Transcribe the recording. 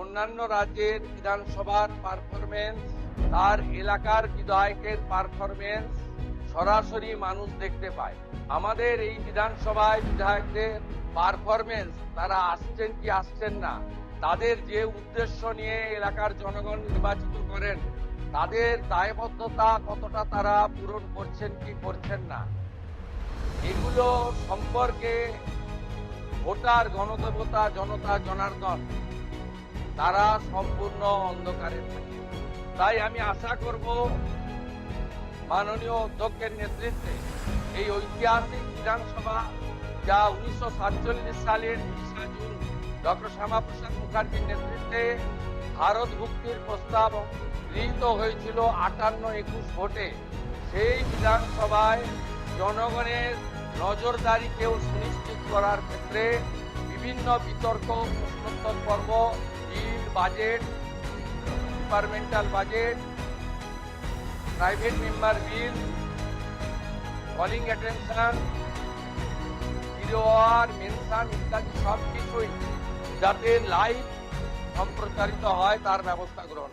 অন্যান্য রাজ্যের বিধানসভার পারফরমেন্স, তার এলাকার বিধায়কের পারফরমেন্স সরাসরি মানুষ দেখতে পায়। আমাদের এই বিধানসভায় বিধায়কদের পারফরমেন্স, তারা আসছেন কি আসছেন না, তাদের যে উদ্দেশ্য নিয়ে এলাকার জনগণ নির্বাচিত করেন, তাদের দায়বদ্ধতা কতটা তারা পূরণ করছেন কি করছেন না, এগুলো সম্পর্কে ভোটার, গণদেবতা, জনতা জনার্দন তারা সম্পূর্ণ অন্ধকারে থাকে। তাই আমি আশা করব মাননীয় অধ্যক্ষের নেতৃত্বে এই ঐতিহাসিক বিধানসভা, যা 1947 সালের 20 জুন ডক্টর শ্যামাপ্রসাদ মুখার্জির নেতৃত্বে ভারত ভুক্তির প্রস্তাব গৃহীত হয়েছিল 58-21 ভোটে, সেই বিধানসভায় জনগণের নজরদারিকেও সুনিশ্চিত করার ক্ষেত্রে বিভিন্ন বিতর্ক, প্রশ্নোত্তর পর্ব, bill, budget, departmental budget, private member bill, calling attention, zero hour, mention ইত্যাদি সব কিছুই যাতে লাইভ সম্প্রচারিত হয় তার ব্যবস্থা গ্রহণ।